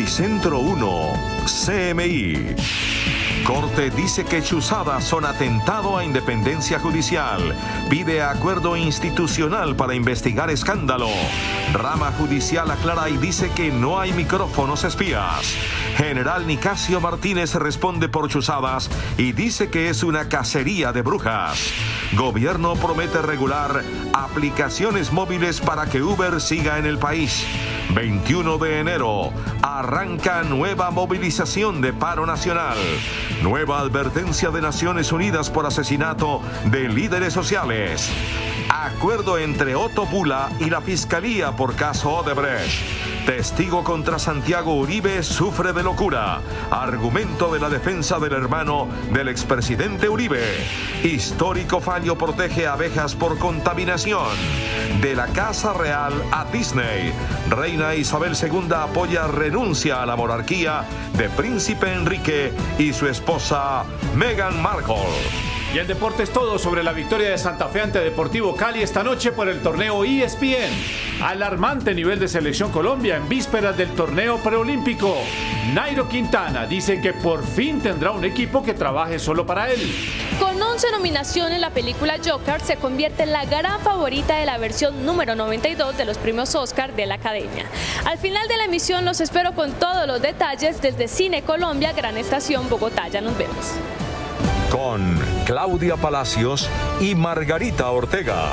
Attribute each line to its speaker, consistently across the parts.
Speaker 1: Noticentro 1, CMI. Corte dice que chuzadas son atentado a independencia judicial. Pide acuerdo institucional para investigar escándalo. Rama judicial aclara y dice que no hay micrófonos espías. General Nicasio Martínez responde por chuzadas y dice que es una cacería de brujas. Gobierno promete regular aplicaciones móviles para que Uber siga en el país. 21 de enero, arranca nueva movilización de paro nacional. Nueva advertencia de Naciones Unidas por asesinato de líderes sociales. Acuerdo entre Otto Pula y la Fiscalía por caso Odebrecht. Testigo contra Santiago Uribe sufre de locura. Argumento de la defensa del hermano del expresidente Uribe. Histórico fallo protege abejas por contaminación. De la Casa Real a Disney. Reina Isabel II apoya renuncia a la monarquía de Príncipe Enrique y su esposa Meghan Markle.
Speaker 2: Y en deportes todo sobre la victoria de Santa Fe ante Deportivo Cali esta noche por el torneo ESPN. Alarmante nivel de selección Colombia en vísperas del torneo preolímpico. Nairo Quintana dice que por fin tendrá un equipo que trabaje solo para él.
Speaker 3: Con 11 nominaciones, la película Joker se convierte en la gran favorita de la versión número 92 de los premios Oscar de la Academia. Al final de la emisión los espero con todos los detalles desde Cine Colombia, Gran Estación, Bogotá. Ya nos vemos.
Speaker 1: Con Claudia Palacios y Margarita Ortega.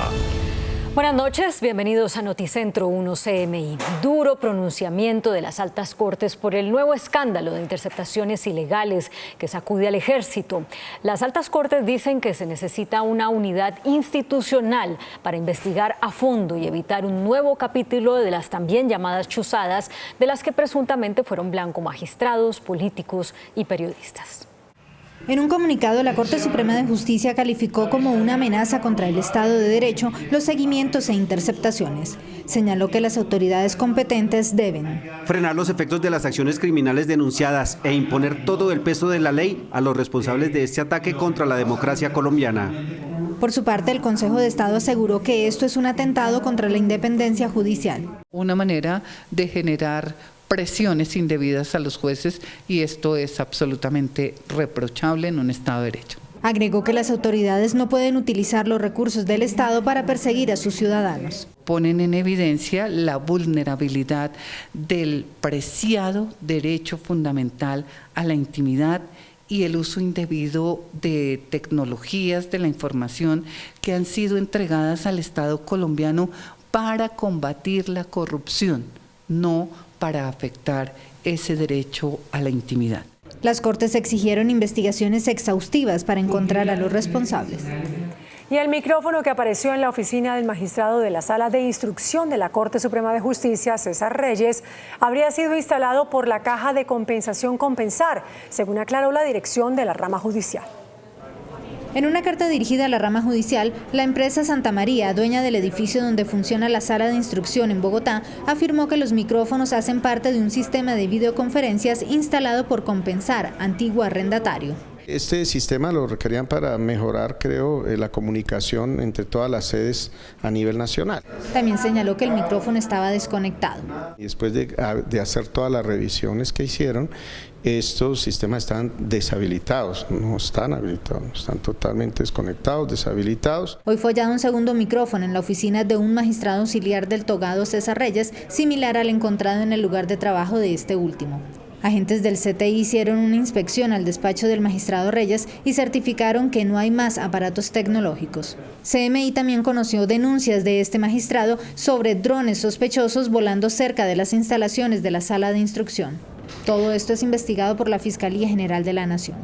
Speaker 4: Buenas noches, bienvenidos a Noticentro 1 CMI. Duro pronunciamiento de las altas cortes por el nuevo escándalo de interceptaciones ilegales que sacude al ejército. Las altas cortes dicen que se necesita una unidad institucional para investigar a fondo y evitar un nuevo capítulo de las también llamadas chuzadas, de las que presuntamente fueron blanco magistrados, políticos y periodistas.
Speaker 5: En un comunicado, la Corte Suprema de Justicia calificó como una amenaza contra el Estado de Derecho los seguimientos e interceptaciones. Señaló que las autoridades competentes deben
Speaker 6: frenar los efectos de las acciones criminales denunciadas e imponer todo el peso de la ley a los responsables de este ataque contra la democracia colombiana.
Speaker 5: Por su parte, el Consejo de Estado aseguró que esto es un atentado contra la independencia judicial.
Speaker 7: Una manera de generar presiones indebidas a los jueces, y esto es absolutamente reprochable en un Estado de Derecho.
Speaker 5: Agregó que las autoridades no pueden utilizar los recursos del Estado para perseguir a sus ciudadanos.
Speaker 7: Ponen en evidencia la vulnerabilidad del preciado derecho fundamental a la intimidad y el uso indebido de tecnologías de la información que han sido entregadas al Estado colombiano para combatir la corrupción, no para afectar ese derecho a la intimidad.
Speaker 5: Las Cortes exigieron investigaciones exhaustivas para encontrar a los responsables.
Speaker 8: Y el micrófono que apareció en la oficina del magistrado de la Sala de Instrucción de la Corte Suprema de Justicia, César Reyes, habría sido instalado por la Caja de Compensación Compensar, según aclaró la dirección de la rama judicial.
Speaker 5: En una carta dirigida a la rama judicial, la empresa Santa María, dueña del edificio donde funciona la sala de instrucción en Bogotá, afirmó que los micrófonos hacen parte de un sistema de videoconferencias instalado por Compensar, antiguo arrendatario.
Speaker 9: Este sistema lo requerían para mejorar, creo, la comunicación entre todas las sedes a nivel nacional.
Speaker 5: También señaló que el micrófono estaba desconectado.
Speaker 9: Y después de hacer todas las revisiones que hicieron, estos sistemas están deshabilitados, no están habilitados, están totalmente desconectados, deshabilitados.
Speaker 5: Hoy fue hallado un segundo micrófono en la oficina de un magistrado auxiliar del togado César Reyes, similar al encontrado en el lugar de trabajo de este último. Agentes del CTI hicieron una inspección al despacho del magistrado Reyes y certificaron que no hay más aparatos tecnológicos. CMI también conoció denuncias de este magistrado sobre drones sospechosos volando cerca de las instalaciones de la sala de instrucción. Todo esto es investigado por la Fiscalía General de la Nación.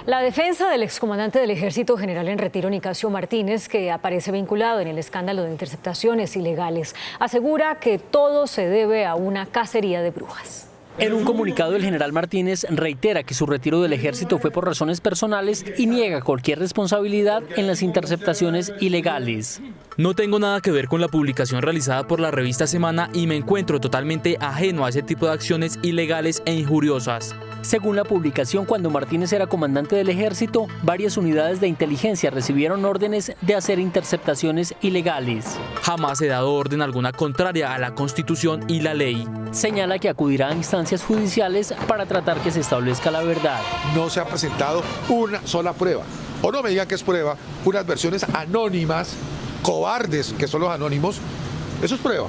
Speaker 4: La defensa del excomandante del Ejército General en retiro, Nicasio Martínez, que aparece vinculado en el escándalo de interceptaciones ilegales, asegura que todo se debe a una cacería de brujas.
Speaker 10: En un comunicado, el general Martínez reitera que su retiro del ejército fue por razones personales y niega cualquier responsabilidad en las interceptaciones ilegales.
Speaker 11: No tengo nada que ver con la publicación realizada por la revista Semana y me encuentro totalmente ajeno a ese tipo de acciones ilegales e injuriosas.
Speaker 10: Según la publicación, cuando Martínez era comandante del ejército, varias unidades de inteligencia recibieron órdenes de hacer interceptaciones ilegales.
Speaker 11: Jamás he dado orden alguna contraria a la Constitución y la ley.
Speaker 10: Señala que acudirá a instancias judiciales para tratar que se establezca la verdad.
Speaker 12: No se ha presentado una sola prueba, o no me digan que es prueba, unas versiones anónimas, cobardes que son los anónimos, eso es prueba.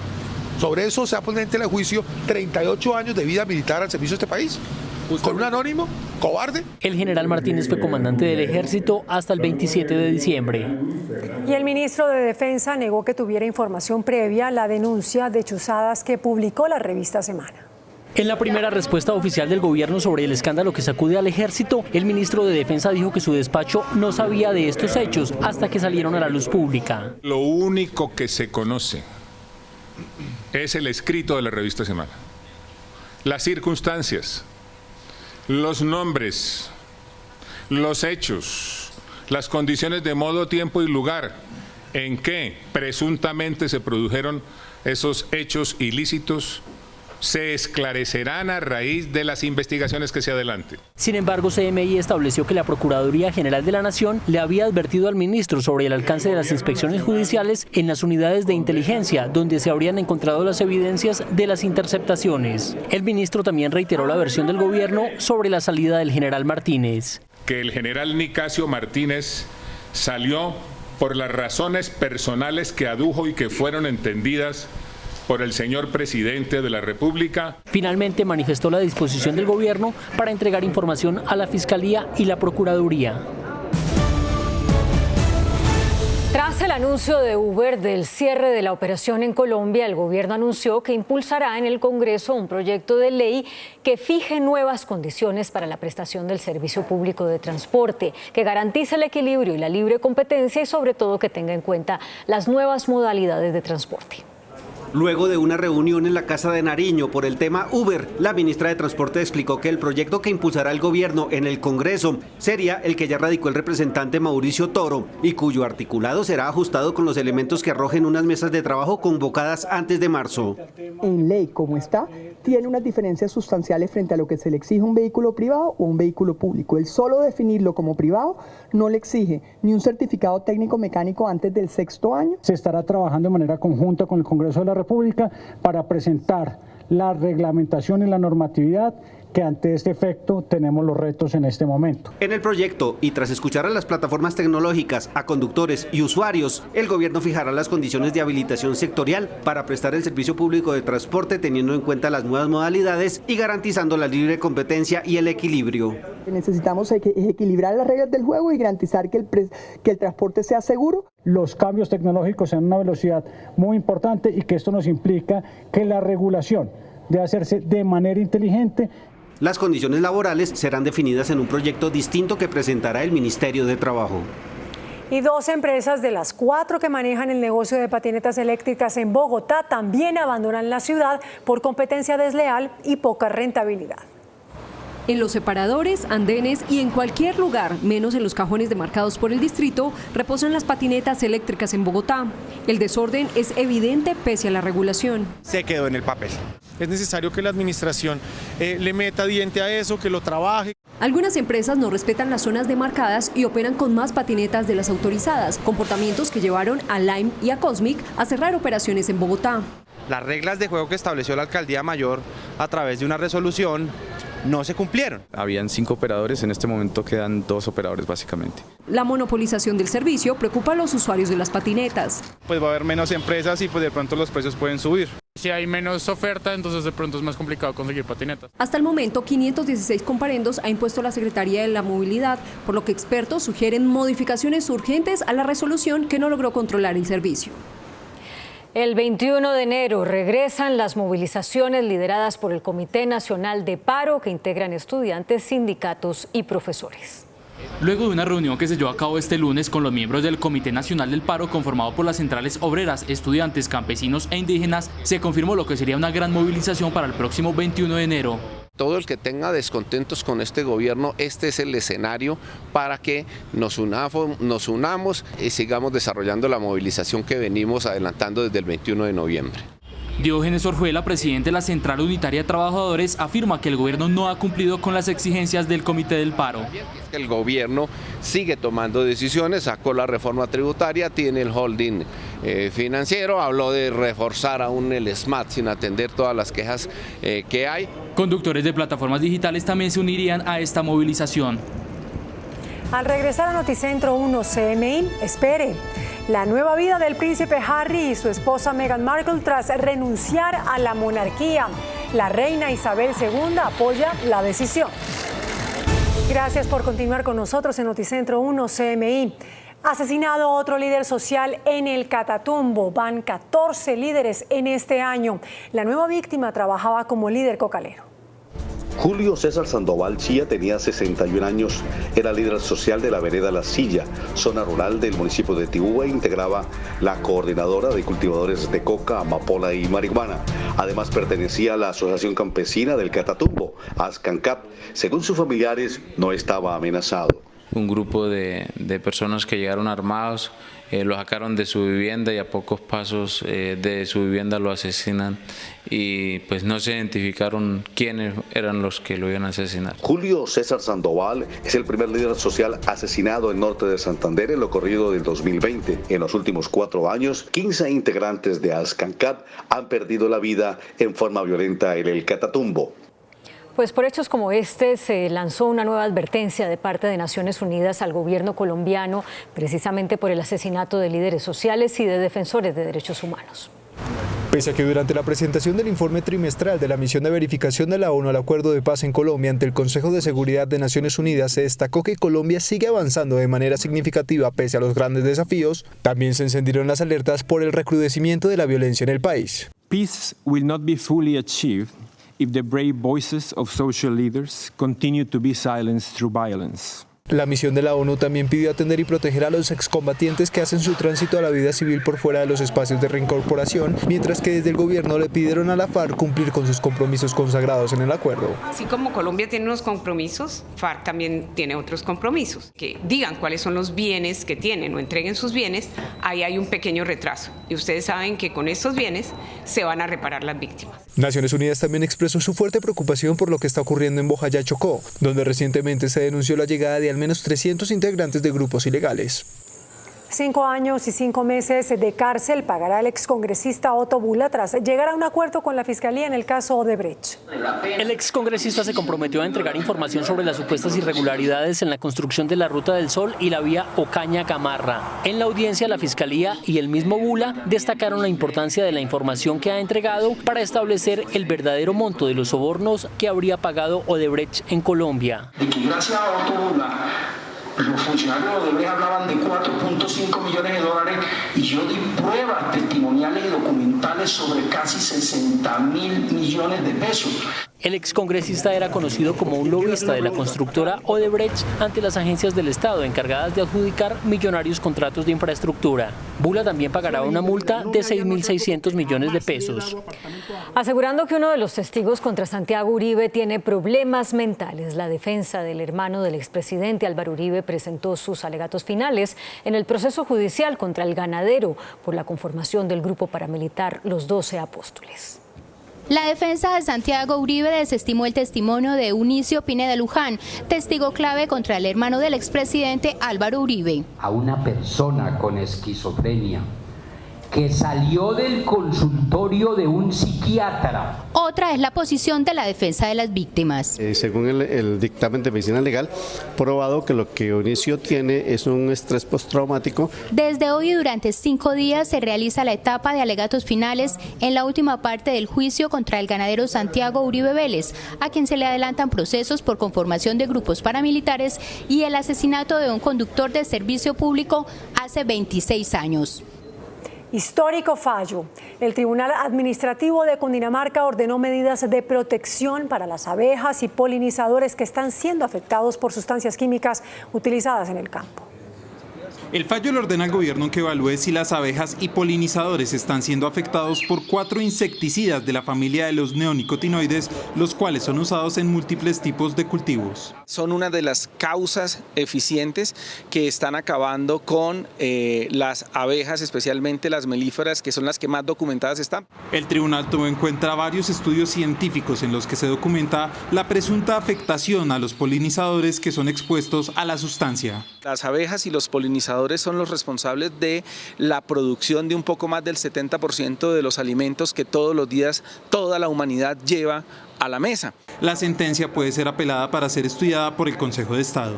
Speaker 12: Sobre eso se ha puesto en tela de juicio 38 años de vida militar al servicio de este país. ¿Con un anónimo? ¿Cobarde?
Speaker 10: El general Martínez fue comandante del ejército hasta el 27 de diciembre.
Speaker 8: Y el ministro de Defensa negó que tuviera información previa a la denuncia de chuzadas que publicó la revista Semana.
Speaker 10: En la primera respuesta oficial del gobierno sobre el escándalo que sacude al ejército, el ministro de Defensa dijo que su despacho no sabía de estos hechos hasta que salieron a la luz pública.
Speaker 13: Lo único que se conoce es el escrito de la revista Semana. Las circunstancias, los nombres, los hechos, las condiciones de modo, tiempo y lugar en que presuntamente se produjeron esos hechos ilícitos se esclarecerán a raíz de las investigaciones que se adelanten.
Speaker 10: Sin embargo, CMI estableció que la Procuraduría General de la Nación le había advertido al ministro sobre el alcance de las inspecciones judiciales en las unidades de inteligencia, donde se habrían encontrado las evidencias de las interceptaciones. El ministro también reiteró la versión del gobierno sobre la salida del general Martínez.
Speaker 13: Que el general Nicasio Martínez salió por las razones personales que adujo y que fueron entendidas por el señor presidente de la República.
Speaker 10: Finalmente manifestó la disposición del gobierno para entregar información a la Fiscalía y la Procuraduría.
Speaker 4: Tras el anuncio de Uber del cierre de la operación en Colombia, el gobierno anunció que impulsará en el Congreso un proyecto de ley que fije nuevas condiciones para la prestación del servicio público de transporte, que garantice el equilibrio y la libre competencia y sobre todo que tenga en cuenta las nuevas modalidades de transporte.
Speaker 6: Luego de una reunión en la Casa de Nariño por el tema Uber, la ministra de Transporte explicó que el proyecto que impulsará el gobierno en el Congreso sería el que ya radicó el representante Mauricio Toro y cuyo articulado será ajustado con los elementos que arrojen unas mesas de trabajo convocadas antes de marzo.
Speaker 14: En ley como está, tiene unas diferencias sustanciales frente a lo que se le exige a un vehículo privado o un vehículo público. El solo definirlo como privado no le exige ni un certificado técnico mecánico antes del 6º año.
Speaker 15: Se estará trabajando de manera conjunta con el Congreso de la República para presentar la reglamentación y la normatividad que ante este efecto tenemos los retos en este momento.
Speaker 6: En el proyecto, y tras escuchar a las plataformas tecnológicas, a conductores y usuarios, el gobierno fijará las condiciones de habilitación sectorial para prestar el servicio público de transporte teniendo en cuenta las nuevas modalidades y garantizando la libre competencia y el equilibrio.
Speaker 14: Necesitamos equilibrar las reglas del juego y garantizar que el transporte sea seguro.
Speaker 15: Los cambios tecnológicos sean a una velocidad muy importante y que esto nos implica que la regulación debe hacerse de manera inteligente.
Speaker 6: Las condiciones laborales serán definidas en un proyecto distinto que presentará el Ministerio de Trabajo.
Speaker 8: Y 2 empresas de las 4 que manejan el negocio de patinetas eléctricas en Bogotá también abandonan la ciudad por competencia desleal y poca rentabilidad.
Speaker 16: En los separadores, andenes y en cualquier lugar, menos en los cajones demarcados por el distrito, reposan las patinetas eléctricas en Bogotá. El desorden es evidente pese a la regulación.
Speaker 17: Se quedó en el papel. Es necesario que la administración le meta diente a eso, que lo trabaje.
Speaker 16: Algunas empresas no respetan las zonas demarcadas y operan con más patinetas de las autorizadas, comportamientos que llevaron a Lime y a Cosmic a cerrar operaciones en Bogotá.
Speaker 17: Las reglas de juego que estableció la Alcaldía Mayor a través de una resolución no se cumplieron.
Speaker 18: Habían 5 operadores, en este momento quedan 2 operadores básicamente.
Speaker 16: La monopolización del servicio preocupa a los usuarios de las patinetas.
Speaker 17: Pues va a haber menos empresas y pues de pronto los precios pueden subir.
Speaker 19: Si hay menos oferta, entonces de pronto es más complicado conseguir patinetas.
Speaker 16: Hasta el momento, 516 comparendos ha impuesto la Secretaría de la Movilidad, por lo que expertos sugieren modificaciones urgentes a la resolución que no logró controlar el servicio.
Speaker 4: El 21 de enero regresan las movilizaciones lideradas por el Comité Nacional de Paro que integran estudiantes, sindicatos y profesores.
Speaker 11: Luego de una reunión que se llevó a cabo este lunes con los miembros del Comité Nacional del Paro conformado por las centrales obreras, estudiantes, campesinos e indígenas, se confirmó lo que sería una gran movilización para el próximo 21 de enero.
Speaker 20: Todo el que tenga descontentos con este gobierno, este es el escenario para que nos unamos y sigamos desarrollando la movilización que venimos adelantando desde el 21 de noviembre.
Speaker 11: Diógenes Orjuela, presidente de la Central Unitaria de Trabajadores, afirma que el gobierno no ha cumplido con las exigencias del Comité del Paro.
Speaker 20: El gobierno sigue tomando decisiones, sacó la reforma tributaria, tiene el holding financiero, habló de reforzar aún el SMAT sin atender todas las quejas que hay.
Speaker 11: Conductores de plataformas digitales también se unirían a esta movilización.
Speaker 8: Al regresar a Noticentro 1 CMI, espere. La nueva vida del príncipe Harry y su esposa Meghan Markle tras renunciar a la monarquía. La reina Isabel II apoya la decisión. Gracias por continuar con nosotros en Noticentro 1 CMI. Asesinado otro líder social en el Catatumbo. Van 14 líderes en este año. La nueva víctima trabajaba como líder cocalero.
Speaker 21: Julio César Sandoval Chía tenía 61 años, era líder social de la vereda La Silla, zona rural del municipio de Tibúa, e integraba la coordinadora de cultivadores de coca, amapola y marihuana. Además pertenecía a la Asociación Campesina del Catatumbo, ASCANCAP. Según sus familiares, no estaba amenazado.
Speaker 22: Un grupo de personas que llegaron armados, lo sacaron de su vivienda y a pocos pasos de su vivienda lo asesinan y pues no se identificaron quiénes eran los que lo iban a asesinar.
Speaker 21: Julio César Sandoval es el primer líder social asesinado en norte de Santander en lo corrido del 2020. En los últimos 4 años, 15 integrantes de ASCANCAP han perdido la vida en forma violenta en el Catatumbo.
Speaker 4: Pues por hechos como este se lanzó una nueva advertencia de parte de Naciones Unidas al gobierno colombiano, precisamente por el asesinato de líderes sociales y de defensores de derechos humanos.
Speaker 23: Pese a que durante la presentación del informe trimestral de la misión de verificación de la ONU al Acuerdo de Paz en Colombia ante el Consejo de Seguridad de Naciones Unidas, se destacó que Colombia sigue avanzando de manera significativa pese a los grandes desafíos, también se encendieron las alertas por el recrudecimiento de la violencia en el país.
Speaker 24: Peace will not be fully achieved if the brave voices of social leaders continue to be silenced through violence.
Speaker 23: La misión de la ONU también pidió atender y proteger a los excombatientes que hacen su tránsito a la vida civil por fuera de los espacios de reincorporación, mientras que desde el gobierno le pidieron a la FARC cumplir con sus compromisos consagrados en el acuerdo.
Speaker 25: Así como Colombia tiene unos compromisos, FARC también tiene otros compromisos. Que digan cuáles son los bienes que tienen o entreguen sus bienes, ahí hay un pequeño retraso. Y ustedes saben que con estos bienes se van a reparar las víctimas.
Speaker 23: Naciones Unidas también expresó su fuerte preocupación por lo que está ocurriendo en Bojayá, Chocó, donde recientemente se denunció la llegada de al menos 300 integrantes de grupos ilegales.
Speaker 8: 5 años y 5 meses de cárcel pagará el excongresista Otto Bula tras llegar a un acuerdo con la Fiscalía en el caso Odebrecht.
Speaker 10: El excongresista se comprometió a entregar información sobre las supuestas irregularidades en la construcción de la Ruta del Sol y la vía Ocaña-Gamarra. En la audiencia, la Fiscalía y el mismo Bula destacaron la importancia de la información que ha entregado para establecer el verdadero monto de los sobornos que habría pagado Odebrecht en Colombia.
Speaker 26: Gracias a Otto Bula, los funcionarios de Odebrecht hablaban de 4.5 millones de dólares y yo di pruebas testimoniales y documentales sobre casi 60.000 millones de pesos.
Speaker 10: El excongresista era conocido como un lobista de la constructora Odebrecht ante las agencias del Estado encargadas de adjudicar millonarios contratos de infraestructura. Bula también pagará una multa de 6.600 millones de pesos.
Speaker 4: Asegurando que uno de los testigos contra Santiago Uribe tiene problemas mentales, la defensa del hermano del expresidente Álvaro Uribe presentó sus alegatos finales en el proceso judicial contra el ganadero por la conformación del grupo paramilitar Los 12 Apóstoles.
Speaker 27: La defensa de Santiago Uribe desestimó el testimonio de Eunicio Pineda Luján, testigo clave contra el hermano del expresidente Álvaro Uribe.
Speaker 28: A una persona con esquizofrenia que salió del consultorio de un psiquiatra.
Speaker 27: Otra es la posición de la defensa de las víctimas.
Speaker 29: Según el dictamen de medicina legal, probado que lo que Eunicio tiene es un estrés postraumático.
Speaker 27: Desde hoy y durante 5 días se realiza la etapa de alegatos finales en la última parte del juicio contra el ganadero Santiago Uribe Vélez, a quien se le adelantan procesos por conformación de grupos paramilitares y el asesinato de un conductor de servicio público hace 26 años.
Speaker 8: Histórico fallo. El Tribunal Administrativo de Cundinamarca ordenó medidas de protección para las abejas y polinizadores que están siendo afectados por sustancias químicas utilizadas en el campo.
Speaker 1: El fallo le ordena al gobierno que evalúe si las abejas y polinizadores están siendo afectados por 4 insecticidas de la familia de los neonicotinoides, los cuales son usados en múltiples tipos de cultivos.
Speaker 2: Son una de las causas eficientes que están acabando con las abejas, especialmente las melíferas, que son las que más documentadas están.
Speaker 1: El tribunal tomó en cuenta varios estudios científicos en los que se documenta la presunta afectación a los polinizadores que son expuestos a la sustancia.
Speaker 2: Las abejas y los polinizadores son los responsables de la producción de un poco más del 70% de los alimentos que todos los días toda la humanidad lleva a la mesa.
Speaker 1: La sentencia puede ser apelada para ser estudiada por el Consejo de Estado.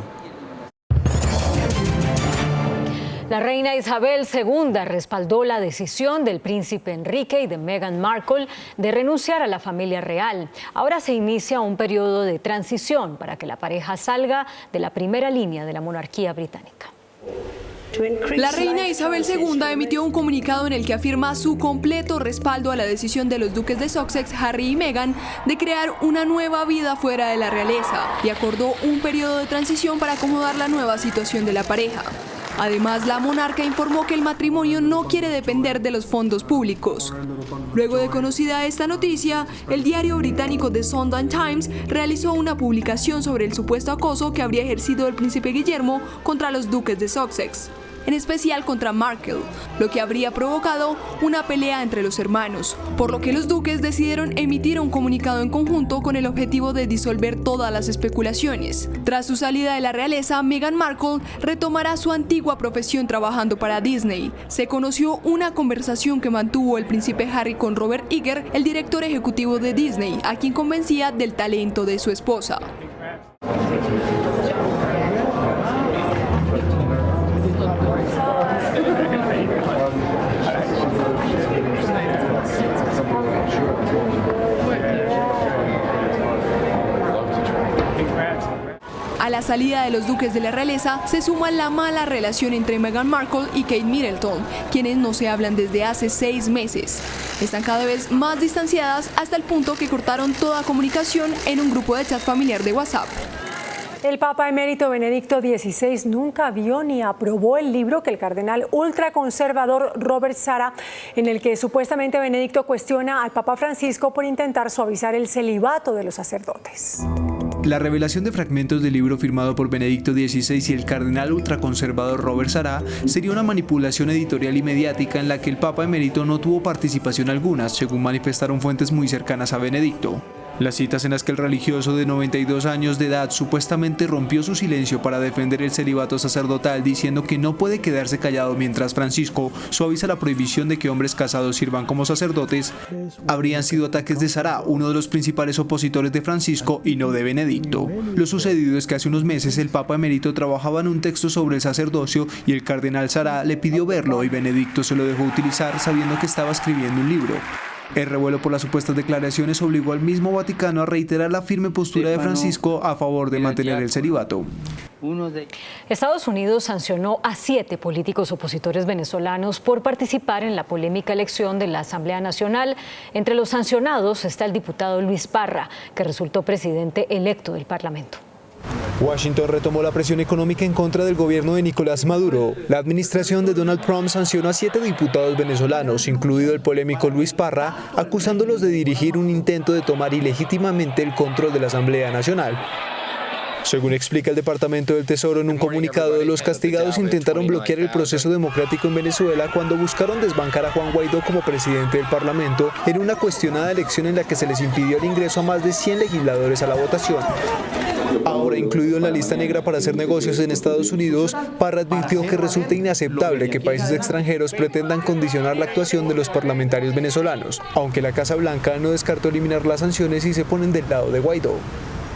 Speaker 4: La reina Isabel II respaldó la decisión del príncipe Enrique y de Meghan Markle de renunciar a la familia real. Ahora se inicia un periodo de transición para que la pareja salga de la primera línea de la monarquía británica.
Speaker 3: La reina Isabel II emitió un comunicado en el que afirma su completo respaldo a la decisión de los duques de Sussex, Harry y Meghan, de crear una nueva vida fuera de la realeza y acordó un periodo de transición para acomodar la nueva situación de la pareja. Además, la monarca informó que el matrimonio no quiere depender de los fondos públicos. Luego de conocida esta noticia, el diario británico The Sunday Times realizó una publicación sobre el supuesto acoso que habría ejercido el príncipe Guillermo contra los duques de Sussex, en especial contra Markle, lo que habría provocado una pelea entre los hermanos, por lo que los duques decidieron emitir un comunicado en conjunto con el objetivo de disolver todas las especulaciones. Tras su salida de la realeza, Meghan Markle retomará su antigua profesión trabajando para Disney. Se conoció una conversación que mantuvo el príncipe Harry con Robert Iger, el director ejecutivo de Disney, a quien convencía del talento de su esposa. A la salida de los duques de la realeza se suma la mala relación entre Meghan Markle y Kate Middleton, quienes no se hablan desde hace 6 meses. Están cada vez más distanciadas hasta el punto que cortaron toda comunicación en un grupo de chat familiar de WhatsApp.
Speaker 8: El Papa emérito Benedicto XVI nunca vio ni aprobó el libro que el cardenal ultraconservador Robert Sarah, en el que supuestamente Benedicto cuestiona al Papa Francisco por intentar suavizar el celibato de los sacerdotes.
Speaker 23: La revelación de fragmentos del libro firmado por Benedicto XVI y el cardenal ultraconservador Robert Sarah sería una manipulación editorial y mediática en la que el Papa emérito no tuvo participación alguna, según manifestaron fuentes muy cercanas a Benedicto. Las citas en las que el religioso de 92 años de edad supuestamente rompió su silencio para defender el celibato sacerdotal, diciendo que no puede quedarse callado mientras Francisco suaviza la prohibición de que hombres casados sirvan como sacerdotes, habrían sido ataques de Sarah, uno de los principales opositores de Francisco y no de Benedicto. Lo sucedido es que hace unos meses el Papa emérito trabajaba en un texto sobre el sacerdocio y el cardenal Sarah le pidió verlo y Benedicto se lo dejó utilizar sabiendo que estaba escribiendo un libro. El revuelo por las supuestas declaraciones obligó al mismo Vaticano a reiterar la firme postura de Francisco a favor de mantener el celibato.
Speaker 4: Estados Unidos sancionó a 7 políticos opositores venezolanos por participar en la polémica elección de la Asamblea Nacional. Entre los sancionados está el diputado Luis Parra, que resultó presidente electo del Parlamento.
Speaker 23: Washington retomó la presión económica en contra del gobierno de Nicolás Maduro. La administración de Donald Trump sancionó a 7 diputados venezolanos, incluido el polémico Luis Parra, acusándolos de dirigir un intento de tomar ilegítimamente el control de la Asamblea Nacional. Según explica el Departamento del Tesoro en un comunicado, los castigados intentaron bloquear el proceso democrático en Venezuela cuando buscaron desbancar a Juan Guaidó como presidente del Parlamento en una cuestionada elección en la que se les impidió el ingreso a más de 100 legisladores a la votación. Ahora incluido en la lista negra para hacer negocios en Estados Unidos, Parra advirtió que resulta inaceptable que países extranjeros pretendan condicionar la actuación de los parlamentarios venezolanos, aunque la Casa Blanca no descartó eliminar las sanciones si se ponen del lado de Guaidó.